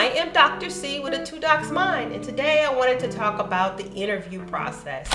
I am Dr. C with a Two Docs Mind, and today I wanted to talk about the interview process.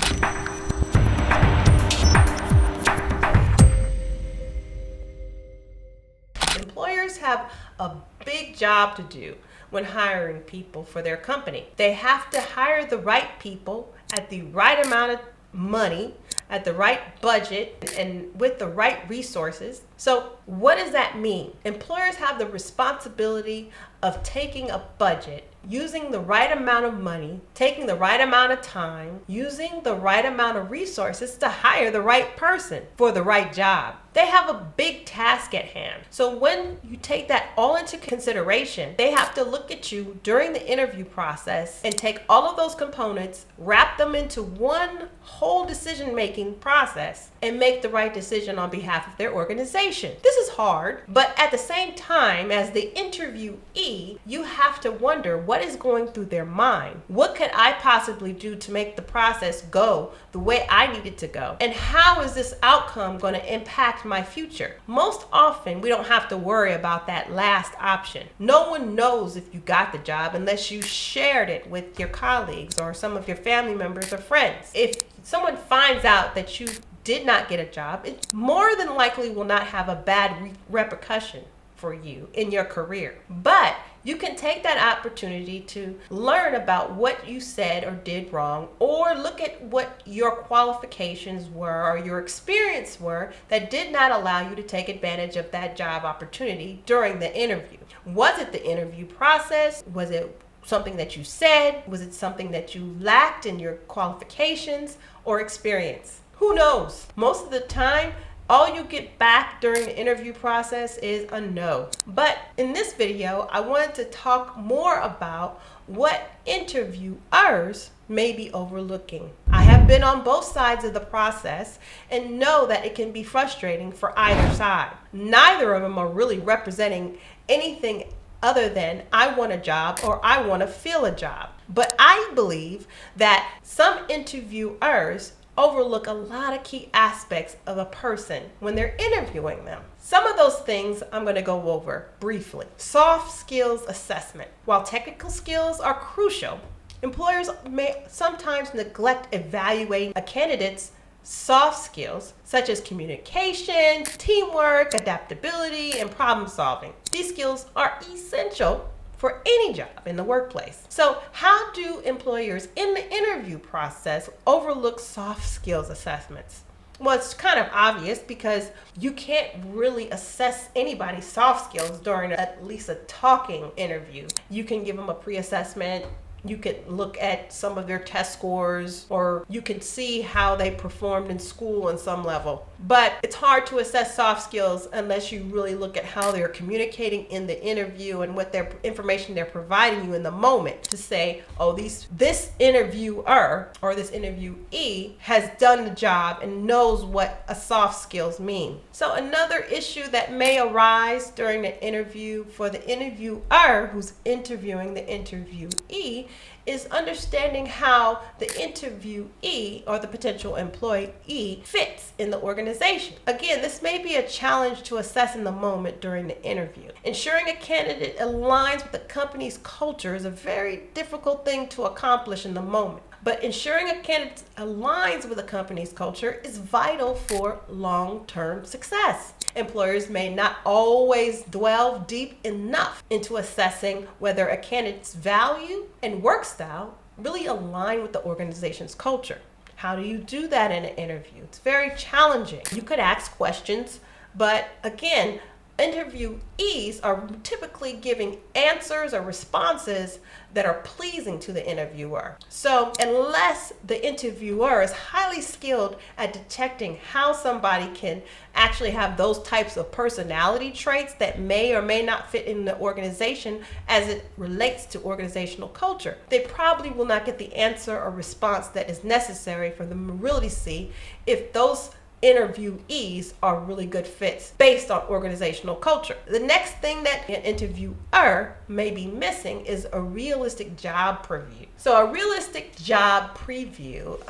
Employers have a big job to do when hiring people for their company. They have to hire the right people at the right amount of money, at the right budget, and with the right resources. So what does that mean? Employers have the responsibility of taking a budget, using the right amount of money, taking the right amount of time, using the right amount of resources to hire the right person for the right job. They have a big task at hand. So when you take that all into consideration, they have to look at you during the interview process and take all of those components, wrap them into one whole decision-making process, and make the right decision on behalf of their organization. This is hard, but at the same time, as the interviewee, you have to wonder what is going through their mind. What could I possibly do to make the process go the way I need it to go? And how is this outcome going to impact my future? Most often, we don't have to worry about that last option. No one knows if you got the job unless you shared it with your colleagues or some of your family members or friends. If someone finds out that you did not get a job, it more than likely will not have a bad repercussion for you in your career. But you can take that opportunity to learn about what you said or did wrong, or look at what your qualifications were or your experience were that did not allow you to take advantage of that job opportunity during the interview. Was it the interview process? Was it something that you said? Was it something that you lacked in your qualifications or experience? Who knows? Most of the time, all you get back during the interview process is a no. But in this video, I wanted to talk more about what interviewers may be overlooking. I have been on both sides of the process and know that it can be frustrating for either side. Neither of them are really representing anything other than I want a job or I want to fill a job. But I believe that some interviewers overlook a lot of key aspects of a person when they're interviewing them. Some of those things I'm going to go over briefly. Soft skills assessment. While technical skills are crucial, employers may sometimes neglect evaluating a candidate's soft skills such as communication, teamwork, adaptability, and problem solving. These skills are essential for any job in the workplace. So how do employers in the interview process overlook soft skills assessments? Well, it's kind of obvious because you can't really assess anybody's soft skills during at least a talking interview. You can give them a pre-assessment. You could look at some of their test scores, or you can see how they performed in school on some level. But it's hard to assess soft skills unless you really look at how they're communicating in the interview and what their information they're providing you in the moment to say, oh, this interviewer or this interviewee has done the job and knows what a soft skills mean. So another issue that may arise during the interview for the interviewer who's interviewing the interviewee is understanding how the interviewee or the potential employee fits in the organization. Again, this may be a challenge to assess in the moment during the interview. Ensuring a candidate aligns with the company's culture is a very difficult thing to accomplish in the moment. But ensuring a candidate aligns with a company's culture is vital for long-term success. Employers may not always delve deep enough into assessing whether a candidate's value and work style really align with the organization's culture. How do you do that in an interview? It's very challenging. You could ask questions, but again, interviewees are typically giving answers or responses that are pleasing to the interviewer. So unless the interviewer is highly skilled at detecting how somebody can actually have those types of personality traits that may or may not fit in the organization as it relates to organizational culture, they probably will not get the answer or response that is necessary for them to really see if those interviewees are really good fits based on organizational culture. The next thing that an interviewer may be missing is a realistic job preview. So a realistic job preview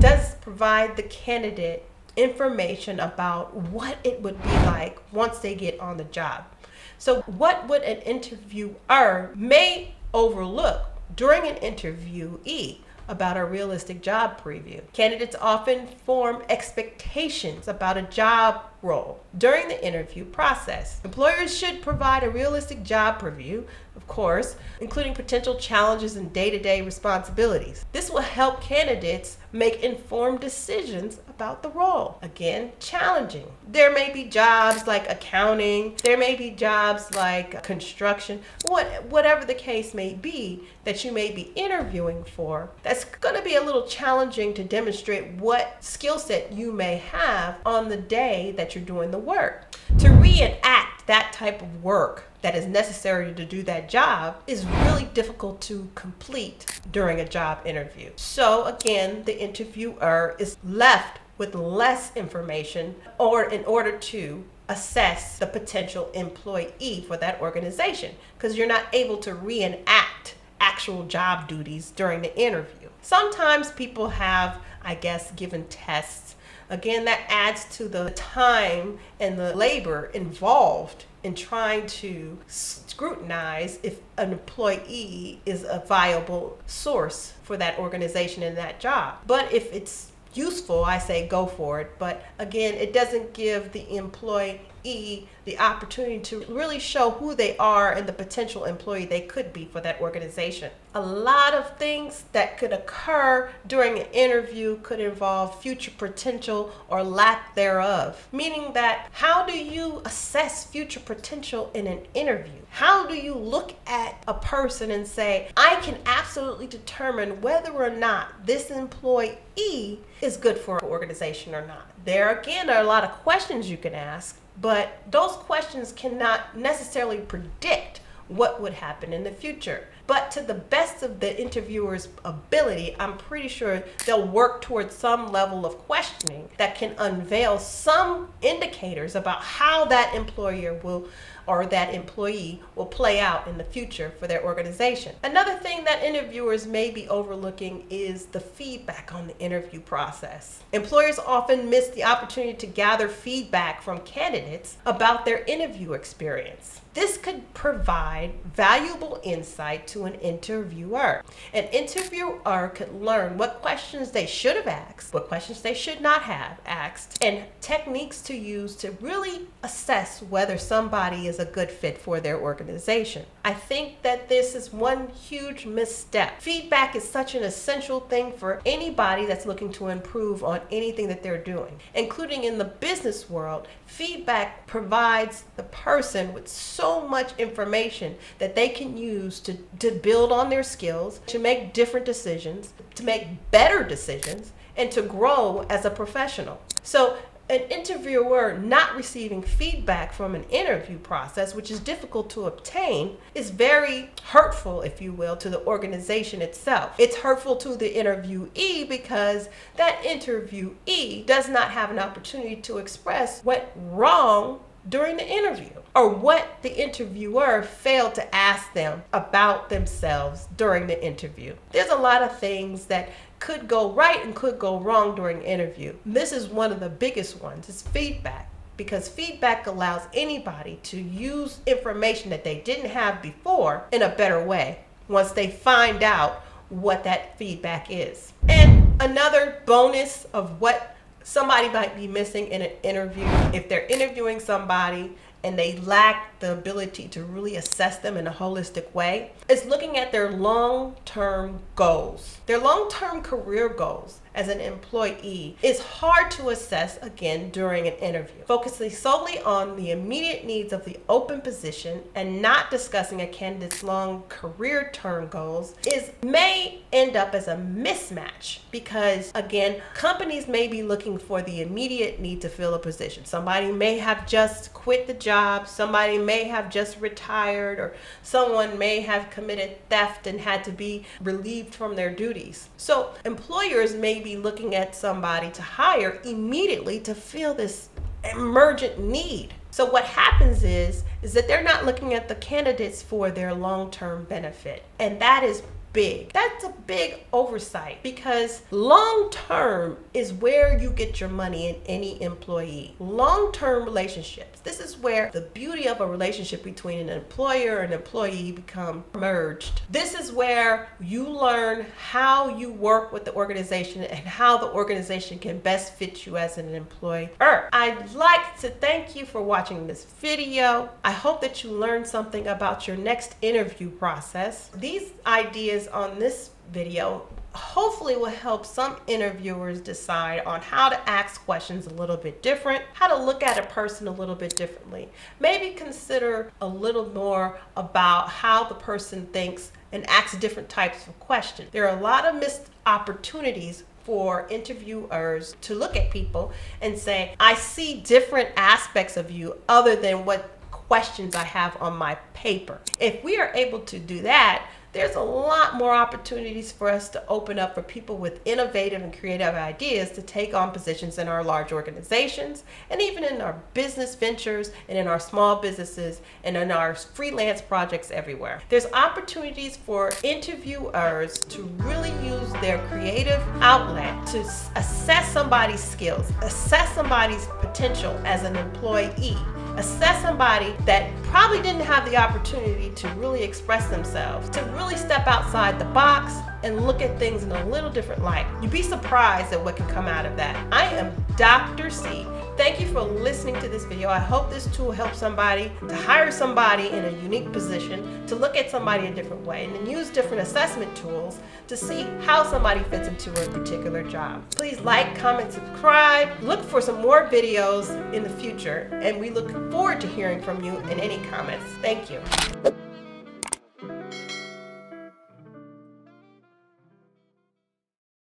does provide the candidate information about what it would be like once they get on the job. So what would an interviewer may overlook during an interviewee about a realistic job preview. Candidates often form expectations about a job role during the interview process. Employers should provide a realistic job preview, of course, including potential challenges and day-to-day responsibilities. This will help candidates make informed decisions about the role. Again, challenging. There may be jobs like accounting, there may be jobs like construction, whatever the case may be that you may be interviewing for. That's going to be a little challenging to demonstrate what skill set you may have on the day that you're doing the work. To reenact that type of work that is necessary to do that job is really difficult to complete during a job interview. So again, the interviewer is left with less information in order to assess the potential employee for that organization, because you're not able to reenact actual job duties during the interview. Sometimes people have, given tests. Again, that adds to the time and the labor involved in trying to scrutinize if an employee is a viable source for that organization and that job. But if it's useful, I say go for it. But again, it doesn't give the employee the opportunity to really show who they are and the potential employee they could be for that organization. A lot of things that could occur during an interview could involve future potential or lack thereof, meaning that how do you assess future potential in an interview? How do you look at a person and say, I can absolutely determine whether or not this employee is good for an organization or not? There again are a lot of questions you can ask, but those questions cannot necessarily predict what would happen in the future. But to the best of the interviewer's ability, I'm pretty sure they'll work towards some level of questioning that can unveil some indicators about how that employer will or that employee will play out in the future for their organization. Another thing that interviewers may be overlooking is the feedback on the interview process. Employers often miss the opportunity to gather feedback from candidates about their interview experience. This could provide valuable insight to an interviewer. An interviewer could learn what questions they should have asked, what questions they should not have asked, and techniques to use to really assess whether somebody is a good fit for their organization. I think that this is one huge misstep. Feedback is such an essential thing for anybody that's looking to improve on anything that they're doing, including in the business world. Feedback provides the person with so much information that they can use to build on their skills, to make different decisions, to make better decisions, and to grow as a professional. So an interviewer not receiving feedback from an interview process, which is difficult to obtain, is very hurtful, if you will, to the organization itself. It's hurtful to the interviewee because that interviewee does not have an opportunity to express what went wrong during the interview, or what the interviewer failed to ask them about themselves during the interview. There's a lot of things that could go right and could go wrong during an interview. This is one of the biggest ones, is feedback, because feedback allows anybody to use information that they didn't have before in a better way once they find out what that feedback is. And another bonus of what somebody might be missing in an interview, if they're interviewing somebody and they lack the ability to really assess them in a holistic way, is looking at their long-term goals. Their long-term career goals as an employee is hard to assess again during an interview. Focusing solely on the immediate needs of the open position and not discussing a candidate's long career term goals may end up as a mismatch, because again, companies may be looking for the immediate need to fill a position. Somebody may have just quit the job, somebody may have just retired, or someone may have committed theft and had to be relieved from their duties. So employers may be looking at somebody to hire immediately to fill this emergent need. So what happens is that they're not looking at the candidates for their long-term benefit. And that is big. That's a big oversight, because long-term is where you get your money in any employee. Long-term relationships. This is where the beauty of a relationship between an employer and employee become merged. This is where you learn how you work with the organization and how the organization can best fit you as an employer. I'd like to thank you for watching this video. I hope that you learned something about your next interview process. These ideas on this video hopefully will help some interviewers decide on how to ask questions a little bit different, how to look at a person a little bit differently. Maybe consider a little more about how the person thinks and ask different types of questions. There are a lot of missed opportunities for interviewers to look at people and say, I see different aspects of you other than what questions I have on my paper. If we are able to do that, there's a lot more opportunities for us to open up for people with innovative and creative ideas to take on positions in our large organizations, and even in our business ventures, and in our small businesses, and in our freelance projects everywhere. There's opportunities for interviewers to really use their creative outlet to assess somebody's skills, assess somebody's potential as an employee, assess somebody that probably didn't have the opportunity to really express themselves, to really step outside the box and look at things in a little different light. You'd be surprised at what can come out of that. I am Dr. C. Thank you for listening to this video. I hope this tool helps somebody to hire somebody in a unique position, to look at somebody a different way, and then use different assessment tools to see how somebody fits into a particular job. Please like, comment, subscribe. Look for some more videos in the future, and we look forward to hearing from you in any comments. Thank you.